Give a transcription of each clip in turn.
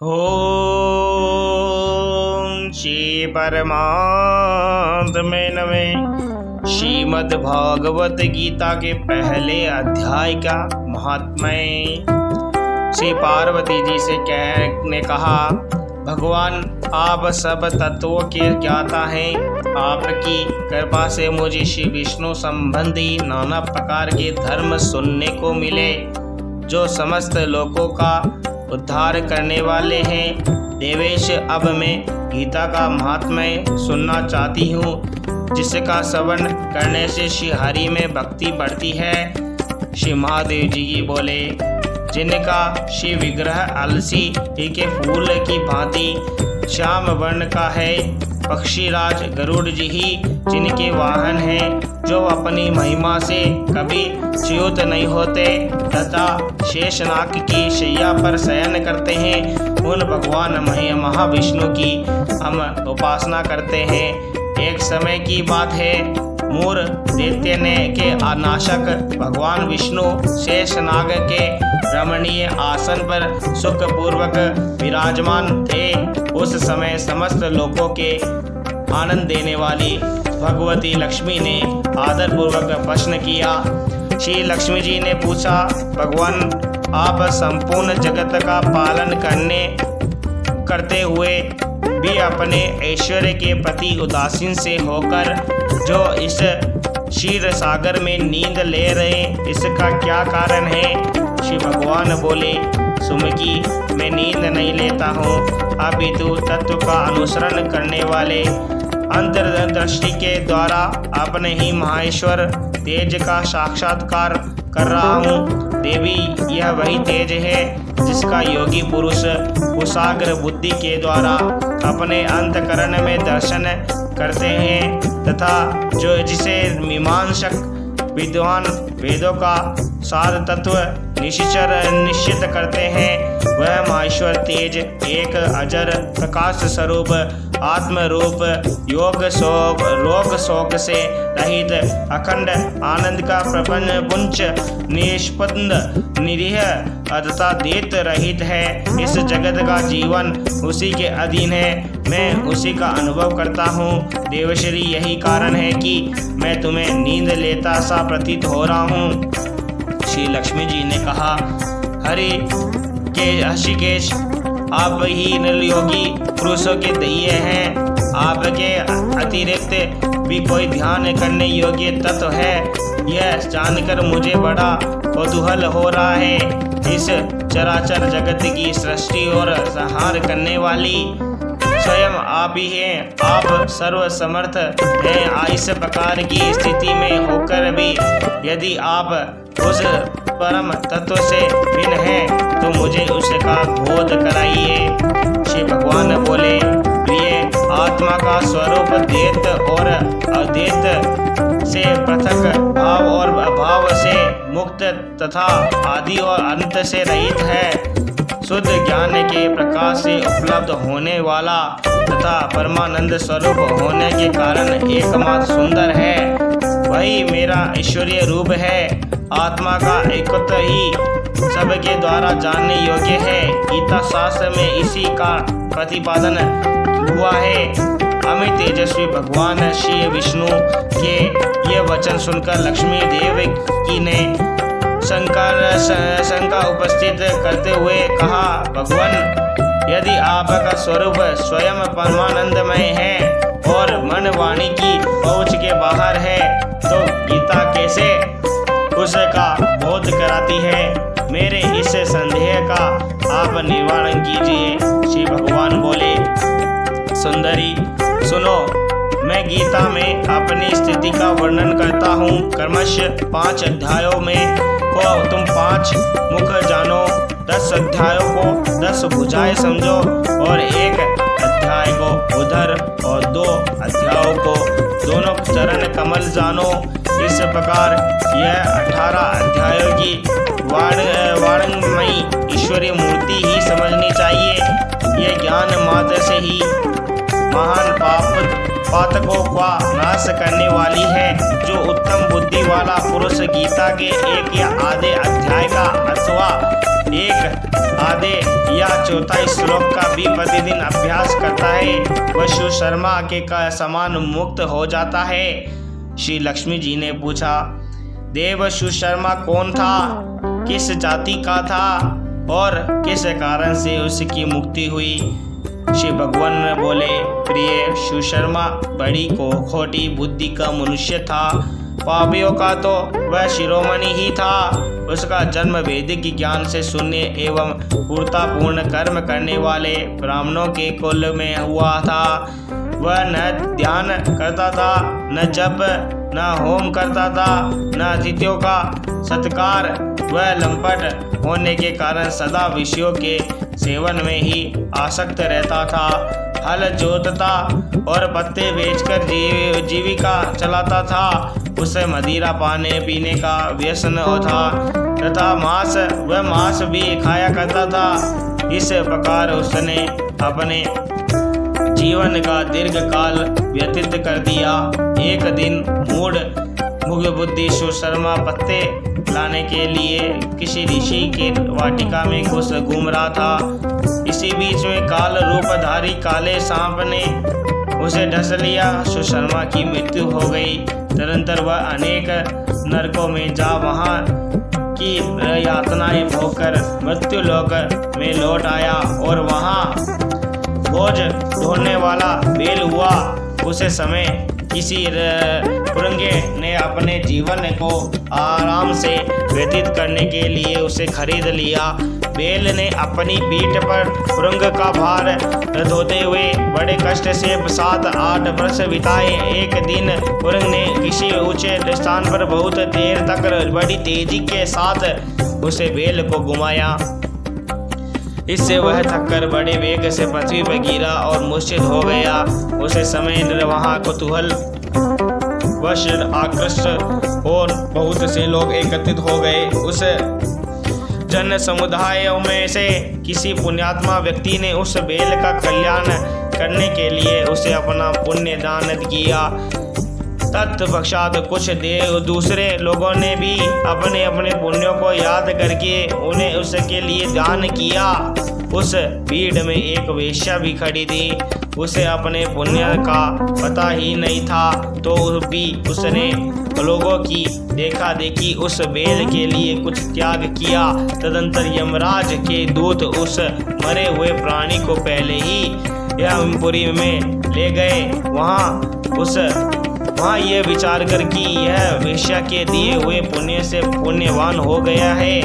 ओम श्री परमात्मे नमः। श्रीमद् भागवत गीता के पहले अध्याय का महात्म्य। श्री पार्वती जी से ने कहा, भगवान आप सब तत्वों के ज्ञाता हैं। आपकी कृपा से मुझे श्री विष्णु संबंधी नाना प्रकार के धर्म सुनने को मिले, जो समस्त लोगों का उद्धार करने वाले हैं। देवेश, अब मैं गीता का महात्म्य सुनना चाहती हूँ, जिसका श्रवण करने से श्री हरि में भक्ति बढ़ती है। श्री महादेव जी बोले, जिनका श्री विग्रह अलसी के फूल की भांति श्याम वर्ण का है, पक्षीराज गरुड़ जी ही जिनके वाहन हैं, जो अपनी महिमा से कभी च्युत नहीं होते तथा शेषनाग की शैया पर शयन करते हैं, उन भगवान महाविष्णु की हम उपासना करते हैं। एक समय की बात है, मूर दैत्य ने के नाशक भगवान विष्णु शेषनाग के रमणीय आसन पर सुखपूर्वक विराजमान थे। उस समय समस्त लोगों के आनंद देने वाली भगवती लक्ष्मी ने आदर पूर्वक प्रश्न किया। श्री लक्ष्मी जी ने पूछा, भगवान आप संपूर्ण जगत का पालन करते हुए भी अपने ऐश्वर्य के प्रति उदासीन से होकर जो इस क्षीर सागर में नींद ले रहे, इसका क्या कारण है? श्री भगवान बोले, सुमकी, मैं नींद नहीं लेता हूँ, अपितु तत्व का अनुसरण करने वाले अंतर्दृष्टि के द्वारा अपने ही महेश्वर तेज का साक्षात्कार कर रहा हूँ। देवी, यह वही तेज है जिसका योगी पुरुष कुशाग्र बुद्धि के द्वारा अपने अंतकरण में दर्शन करते हैं तथा जो जिसे मीमांसक विद्वान वेदों का सार तत्व निश्चित करते हैं, वह महेश्वर तेज एक अजर प्रकाश स्वरूप आत्म रूप रोग शोक से रहित अखंड आनंद का प्रपंच पुंज निष्पन्द निरीह तथा देत रहित है। इस जगत का जीवन उसी के अधीन है, मैं उसी का अनुभव करता हूँ। देवश्री, यही कारण है कि मैं तुम्हें नींद लेता सा प्रतीत हो रहा हूँ। श्री लक्ष्मी जी ने कहा, हरि के ऋषिकेश, आप ही निर्योगी पुरुषों के दैत्य हैं। आपके अतिरिक्त भी कोई ध्यान करने योग्य तत्व है, यह जानकर मुझे बड़ा कौतूहल हो रहा है। इस चराचर जगत की सृष्टि और संहार करने वाली स्वयं आप ही हैं। आप सर्व समर्थ हैं। इस प्रकार की स्थिति में होकर भी यदि आप उस परम तत्व से भिन्न हैं, तो मुझे उसका बोध कराइए। श्री भगवान बोले, प्रिय, आत्मा का स्वरूप देत और अदेत से पृथक, भाव और अभाव से मुक्त तथा आदि और अंत से रहित है। शुद्ध ज्ञान के प्रकाश से उपलब्ध होने वाला तथा परमानंद स्वरूप होने के कारण एकमात्र सुंदर है, वही मेरा ईश्वरीय रूप है। आत्मा का एकत्व ही सबके द्वारा जानने योग्य है। गीता शास्त्र में इसी का प्रतिपादन हुआ है। अमित तेजस्वी भगवान श्री विष्णु के ये वचन सुनकर लक्ष्मी देव की ने शंका उपस्थित करते हुए कहा, भगवान, यदि आपका स्वरूप स्वयं परमानंदमय है और मन वाणी की पहुंच के बाहर है, तो गीता कैसे उसका बोध कराती है? मेरे इस संदेह का आप निवारण कीजिए। श्री भगवान बोले, सुंदरी, सुनो, मैं गीता में अपनी स्थिति का वर्णन करता हूँ। क्रमशः 5 अध्यायों में को तुम 5 मुख जानो, 10 अध्यायों को 10 भुजाएं समझो और 1 अध्याय को उधर और 2 अध्यायों को दोनों चरण कमल जानो। इस प्रकार यह 18 अध्यायों की वाणमयी ईश्वरीय मूर्ति ही समझनी चाहिए। यह ज्ञान मात्र से ही महान पातकों का नाश करने वाली है। जो उत्तम बुद्धि वाला पुरुष गीता के 1 या आधे अध्याय का अथवा एक आधे या चौथाई श्लोक का भी प्रतिदिन अभ्यास करता है वह सुशर्मा के का समान मुक्त हो जाता है। श्री लक्ष्मी जी ने पूछा, देव सुशर्मा कौन था, किस जाति का था और किस कारण से उसकी मुक्ति हुई? श्री भगवान बोले, प्रिय सुशर्मा बड़ी खोटी बुद्धि का मनुष्य था। पापियों का तो वह शिरोमणि ही था। उसका जन्म वैदिक ज्ञान से शून्य एवं पूर्णतापूर्ण कर्म करने वाले ब्राह्मणों के कुल में हुआ था। वह न ध्यान करता था, न जप, न होम करता था, न अतिथियों का सत्कार। वह लंपट होने के कारण सदा विषयों के सेवन में ही आसक्त रहता था। हल जोतता और पत्ते बेचकर जीविका चलाता था। उसे मदिरा पाने पीने का व्यसन था तथा मांस भी खाया करता था। इस प्रकार उसने अपने जीवन का दीर्घ काल व्यतीत कर दिया। एक दिन मूढ़ बुद्धि सुशर्मा पत्ते लाने के लिए किसी ऋषि के वाटिका में घूम रहा था। इसी बीच में काल रूपधारी काले सांप ने उसे डस लिया। सुशर्मा की मृत्यु हो गई। निरंतर वह अनेक नरकों में जा वहां की यातनाएं भोगकर मृत्यु लोक में लौट आया और वहां बोझ ढोने वाला बेल हुआ। उसे समय किसी कुरंगे ने अपने जीवन को आराम से व्यतीत करने के लिए उसे खरीद लिया। बेल ने अपनी पीठ पर कुरंग का भार ढोते हुए बड़े कष्ट से 7-8 वर्ष बिताए। एक दिन कुरंग ने किसी ऊंचे स्थान पर बहुत देर तक बड़ी तेजी के साथ उसे बेल को घुमाया। इससे वह थककर बड़े वेग से पृथ्वी पर गिरा और मूर्छित हो गया। उसे समय वहां कुतूहल वश आकृष्ट और बहुत से लोग एकत्रित हो गए। उस जन समुदाय में से किसी पुण्यात्मा व्यक्ति ने उस बेल का कल्याण करने के लिए उसे अपना पुण्य दान किया। तत्पश्चात कुछ दूसरे लोगों ने भी अपने अपने पुण्यों को याद करके उन्हें उसके लिए दान किया। उस भीड़ में एक वेश्या भी खड़ी थी। उसे अपने पुण्य का पता ही नहीं था, तो भी उसने लोगों की देखा देखी उस बेल के लिए कुछ त्याग किया। तदंतर यमराज के दूत उस मरे हुए प्राणी को पहले ही यमपुरी में ले गए। वहाँ यह विचार कर कि यह वेश्या के दिए हुए पुण्य से पुण्यवान हो गया है,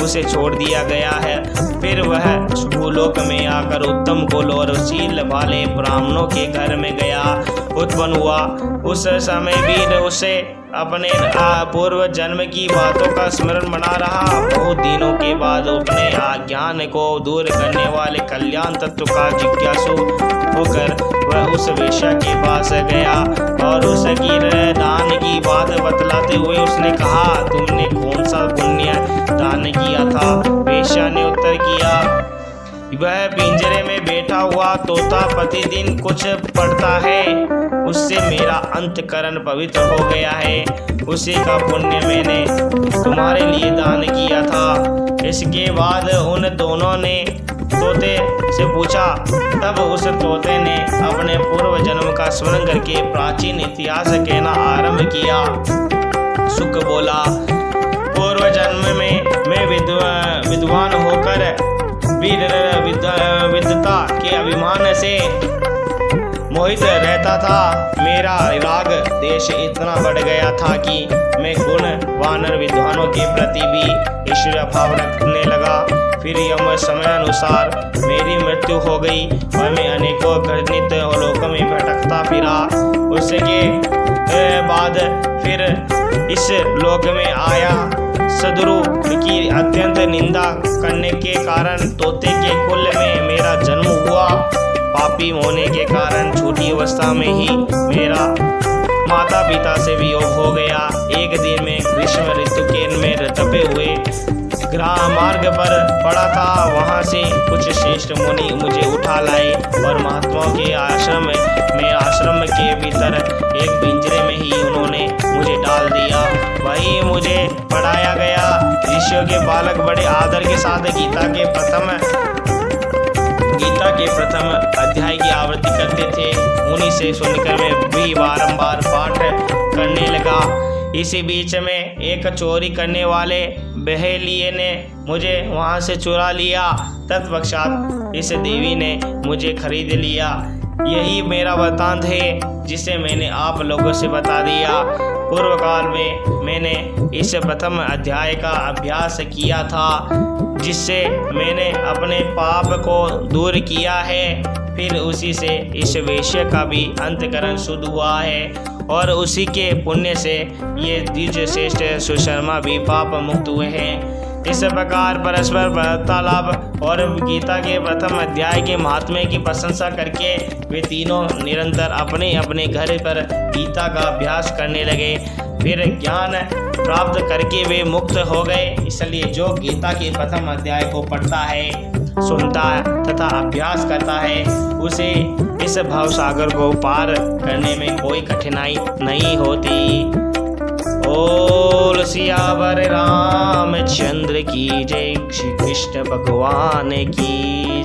उसे छोड़ दिया गया है। फिर वह भूलोक में आकर उत्तम कुल और शील वाले ब्राह्मणों के घर में गया उत्पन्न हुआ। उस समय भी उसे अपने पूर्व जन्म की बातों का स्मरण बना रहा। बहुत दिनों के बाद अपने अज्ञान को दूर करने वाले कल्याण तत्व का जिज्ञासु होकर वह उस वेश्या के पास गया और उसकी दान की बात बतलाते हुए उसने कहा, तुमने कौन सा पुण्य दान किया था? वेश्या ने उत्तर किया, वह पिंजरे में बैठा हुआ तोता प्रतिदिन कुछ पढ़ता है, उससे मेरा अंतकरण पवित्र हो गया है। उसी का पुण्य मैंने तुम्हारे लिए दान किया था। इसके बाद उन दोनों ने तोते से पूछा। तब उस तोते ने अपने पूर्व जन्म का स्मरण करके प्राचीन इतिहास कहना आरंभ किया। शुक बोला, पूर्व जन्म में मैं विद्वान होकर विद्वता के अभिमान से मोहित रहता था। मेरा राग देश इतना बढ़ गया था कि मैं गुण वानर विद्वानों के प्रति भी ईश्वर भाव रखने लगा। फिर यम समय अनुसार मेरी मृत्यु हो गई और मैं अनेकों गणित लोकों में भटकता फिरा। उसके बाद फिर इस लोक में आया। सदरु की अत्यंत निंदा करने के कारण तोते के कुल में मेरा जन्म हुआ। पापी होने के कारण छोटी अवस्था में ही मेरा माता पिता से वियोग हो गया। एक दिन में ग्रीष्म ऋतु के में तपे हुए मार्ग पर पड़ा था, वहाँ से कुछ श्रेष्ठ मुनि मुझे उठा लाए और महात्माओं के आश्रम के भीतर एक पिंजरे में ही उन्होंने मुझे डाल दिया। वही मुझे पढ़ाया गया। ऋषियों के बालक बड़े आदर के साथ गीता के प्रथम अध्याय की आवृत्ति करते थे। उन्हीं से सुनकर मैं भी बारंबार पाठ करने लगा। इसी बीच में एक चोरी करने वाले बहेलिये ने मुझे वहां से चुरा लिया। तत्पश्चात इस देवी ने मुझे खरीद लिया। यही मेरा वृतांत है जिसे मैंने आप लोगों से बता दिया। पूर्व काल में मैंने इस प्रथम अध्याय का अभ्यास किया था, जिससे मैंने अपने पाप को दूर किया है। फिर उसी से इस वेश्य का भी अंतकरण शुद्ध हुआ है और उसी के पुण्य से ये द्विज श्रेष्ठ सुशर्मा भी पाप मुक्त हुए हैं। इस प्रकार परस्पर वार्तालाप और गीता के प्रथम अध्याय के महात्म्य की प्रशंसा करके वे तीनों निरंतर अपने अपने घर पर गीता का अभ्यास करने लगे। फिर ज्ञान प्राप्त करके वे मुक्त हो गए। इसलिए जो गीता के प्रथम अध्याय को पढ़ता है, सुनता है तथा अभ्यास करता है, उसे इस भवसागर को पार करने में कोई कठिनाई नहीं होती। बोल सियावर रामचंद्र की जय, श्री कृष्ण भगवान की